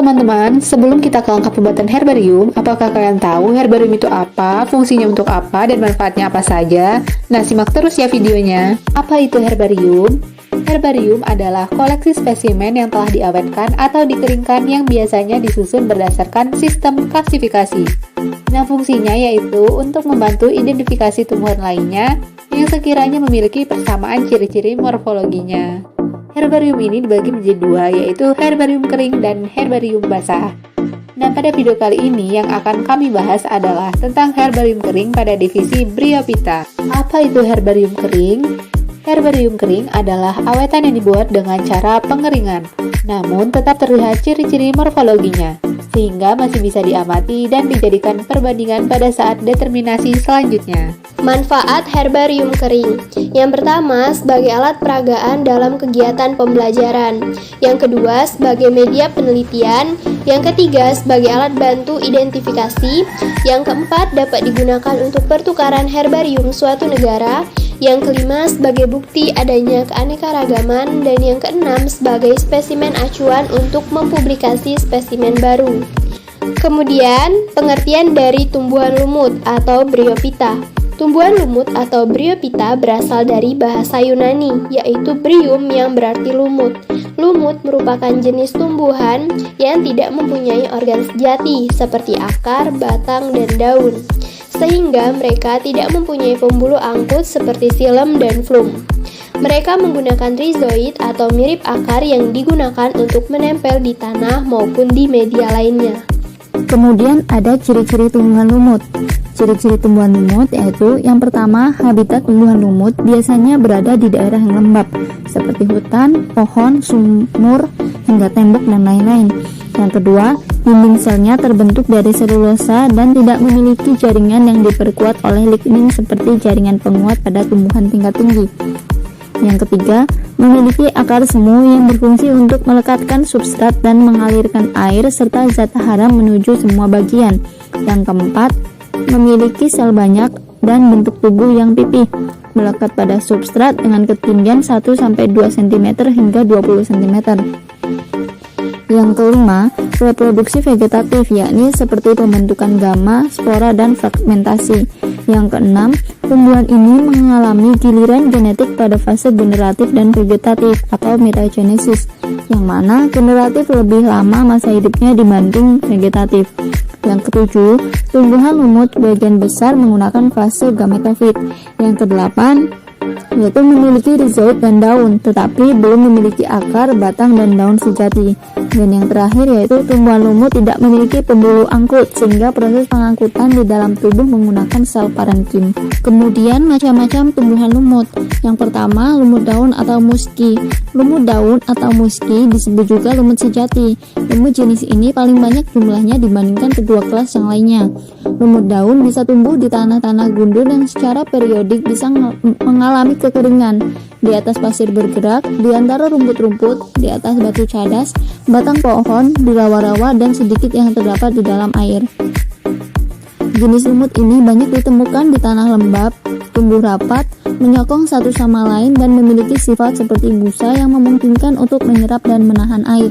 teman-teman, sebelum kita ke langkah pembuatan herbarium, apakah kalian tahu herbarium itu apa, fungsinya untuk apa, dan manfaatnya apa saja? Nah, simak terus ya videonya. Apa itu herbarium? Herbarium adalah koleksi spesimen yang telah diawetkan atau dikeringkan yang biasanya disusun berdasarkan sistem klasifikasi. Nah, fungsinya yaitu untuk membantu identifikasi tumbuhan lainnya yang sekiranya memiliki persamaan ciri-ciri morfologinya. Herbarium ini dibagi menjadi dua, yaitu herbarium kering dan herbarium basah. Nah, pada video kali ini yang akan kami bahas adalah tentang herbarium kering pada divisi Bryophyta. Apa itu herbarium kering? Herbarium kering adalah awetan yang dibuat dengan cara pengeringan, namun tetap terlihat ciri-ciri morfologinya, sehingga masih bisa diamati dan dijadikan perbandingan pada saat determinasi selanjutnya. Manfaat herbarium kering. Yang pertama, sebagai alat peragaan dalam kegiatan pembelajaran. Yang kedua, sebagai media penelitian. Yang ketiga, sebagai alat bantu identifikasi. Yang keempat, dapat digunakan untuk pertukaran herbarium suatu negara. Yang kelima, sebagai bukti adanya keanekaragaman. Dan yang keenam, sebagai spesimen acuan untuk mempublikasi spesimen baru. Kemudian, pengertian dari tumbuhan lumut atau Bryophyta. Tumbuhan lumut atau Bryophyta berasal dari bahasa Yunani, yaitu bryum yang berarti lumut. Lumut merupakan jenis tumbuhan yang tidak mempunyai organ sejati seperti akar, batang, dan daun, sehingga mereka tidak mempunyai pembuluh angkut seperti xilem dan phloem. Mereka menggunakan rizoid atau mirip akar yang digunakan untuk menempel di tanah maupun di media lainnya. Kemudian ada ciri-ciri tumbuhan lumut. Ciri-ciri tumbuhan lumut yaitu yang pertama, habitat tumbuhan lumut biasanya berada di daerah yang lembab seperti hutan, pohon, sumur, hingga tembok dan lain-lain. Yang kedua, dinding selnya terbentuk dari selulosa dan tidak memiliki jaringan yang diperkuat oleh lignin seperti jaringan penguat pada tumbuhan tingkat tinggi. Yang ketiga, memiliki akar semu yang berfungsi untuk melekatkan substrat dan mengalirkan air serta zat haram menuju semua bagian. Yang keempat, memiliki sel banyak dan bentuk tubuh yang pipih, melekat pada substrat dengan ketinggian 1-2 cm hingga 20 cm. Yang kelima, reproduksi vegetatif, yakni seperti pembentukan gama, spora, dan fragmentasi. Yang keenam, tumbuhan ini mengalami giliran genetik pada fase generatif dan vegetatif atau metagenesis, yang mana generatif lebih lama masa hidupnya dibanding vegetatif. Yang ketujuh, tumbuhan lumut bagian besar menggunakan fase gametofit. Yang kedelapan, yaitu memiliki rizoid dan daun, tetapi belum memiliki akar, batang, dan daun sejati. Dan yang terakhir yaitu tumbuhan lumut tidak memiliki pembuluh angkut, sehingga proses pengangkutan di dalam tubuh menggunakan sel parenkim. Kemudian macam-macam tumbuhan lumut. Yang pertama, lumut daun atau muski. Lumut daun atau muski disebut juga lumut sejati. Lumut jenis ini paling banyak jumlahnya dibandingkan kedua kelas yang lainnya. Lumut daun bisa tumbuh di tanah-tanah gundul yang secara periodik bisa mengalami kekeringan, di atas pasir bergerak, di antara rumput-rumput, di atas batu cadas, batang pohon, di rawa-rawa, dan sedikit yang terdapat di dalam air. Jenis lumut ini banyak ditemukan di tanah lembab, tumbuh rapat, menyokong satu sama lain, dan memiliki sifat seperti busa yang memungkinkan untuk menyerap dan menahan air.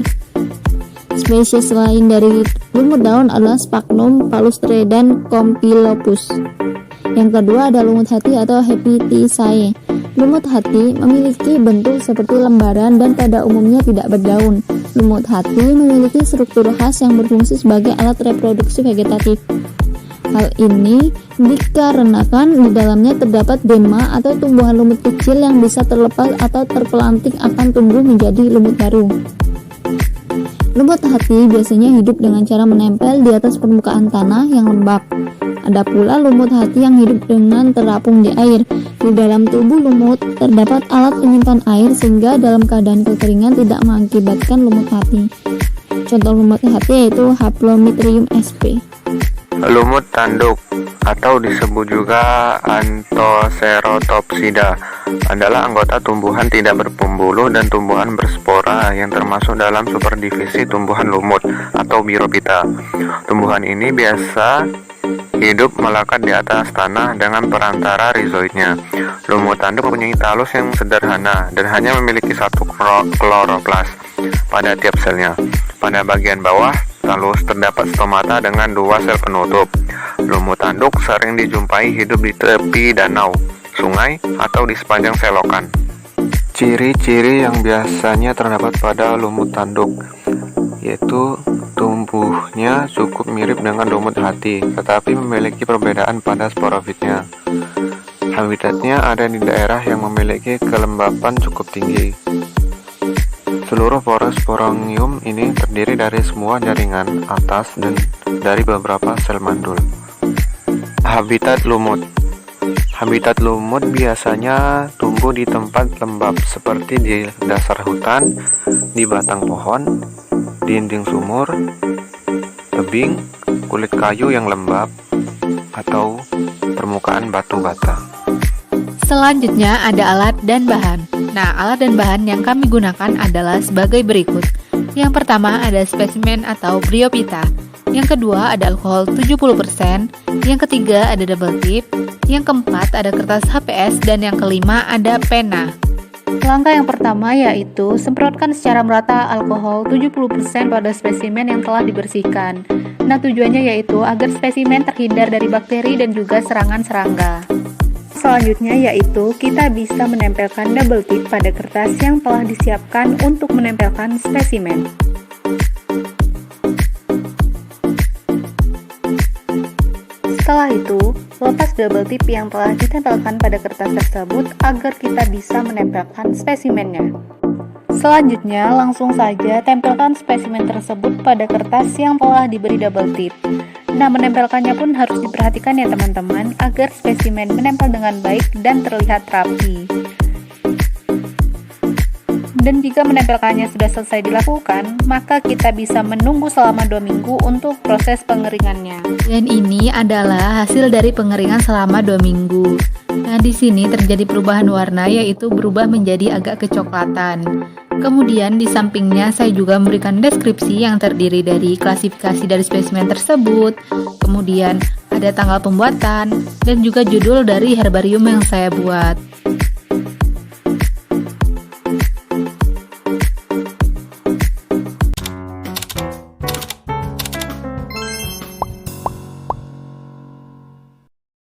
Spesies lain dari lumut daun adalah Sphagnum, Palustre, dan Compylopus. Yang kedua ada lumut hati atau Hepiticae. Lumut hati memiliki bentuk seperti lembaran dan pada umumnya tidak berdaun. Lumut hati memiliki struktur khas yang berfungsi sebagai alat reproduksi vegetatif. Hal ini dikarenakan di dalamnya terdapat dema atau tumbuhan lumut kecil yang bisa terlepas atau terpelanting akan tumbuh menjadi lumut baru. Lumut hati biasanya hidup dengan cara menempel di atas permukaan tanah yang lembab. Ada pula lumut hati yang hidup dengan terapung di air. Di dalam tubuh lumut terdapat alat penyimpan air sehingga dalam keadaan kekeringan tidak mengakibatkan lumut hati. Contoh lumut hati yaitu Haplometrium sp. Lumut tanduk atau disebut juga Anthocerotopsida adalah anggota tumbuhan tidak berpembuluh dan tumbuhan berspora yang termasuk dalam superdivisi tumbuhan lumut atau Bryophyta. Tumbuhan ini biasa hidup melekat di atas tanah dengan perantara rizoidnya. Lumut tanduk mempunyai talus yang sederhana dan hanya memiliki satu kloroplas pada tiap selnya. Pada bagian bawah talus terdapat stomata dengan 2 sel penutup. Lumut tanduk sering dijumpai hidup di tepi danau, sungai, atau di sepanjang selokan. Ciri-ciri yang biasanya terdapat pada lumut tanduk yaitu tumbuhnya cukup mirip dengan lumut hati, tetapi memiliki perbedaan pada sporofitnya. Habitatnya ada di daerah yang memiliki kelembapan cukup tinggi. Seluruh pores sporangium ini terdiri dari semua jaringan atas dan dari beberapa sel mandul. Habitat lumut. Habitat lumut biasanya tumbuh di tempat lembab seperti di dasar hutan, di batang pohon, dinding sumur, tebing, kulit kayu yang lembab, atau permukaan batu bata. Selanjutnya ada alat dan bahan. Nah, alat dan bahan yang kami gunakan adalah sebagai berikut. Yang pertama ada spesimen atau bryophyta. Yang kedua ada alkohol 70%. Yang ketiga ada double tip. Yang keempat ada kertas HPS. Dan yang kelima ada pena. Langkah yang pertama yaitu semprotkan secara merata alkohol 70% pada spesimen yang telah dibersihkan. Nah, tujuannya yaitu agar spesimen terhindar dari bakteri dan juga serangan serangga. Selanjutnya yaitu kita bisa menempelkan double tip pada kertas yang telah disiapkan untuk menempelkan spesimen. Setelah itu, lepas double tip yang telah ditempelkan pada kertas tersebut agar kita bisa menempelkan spesimennya. Selanjutnya, langsung saja tempelkan spesimen tersebut pada kertas yang telah diberi double tip. Nah, menempelkannya pun harus diperhatikan ya teman-teman, agar spesimen menempel dengan baik dan terlihat rapi. Dan jika menempelkannya sudah selesai dilakukan, maka kita bisa menunggu selama 2 minggu untuk proses pengeringannya. Dan ini adalah hasil dari pengeringan selama 2 minggu. Nah, di sini terjadi perubahan warna, yaitu berubah menjadi agak kecoklatan. Kemudian di sampingnya saya juga memberikan deskripsi yang terdiri dari klasifikasi dari spesimen tersebut, kemudian ada tanggal pembuatan, dan juga judul dari herbarium yang saya buat.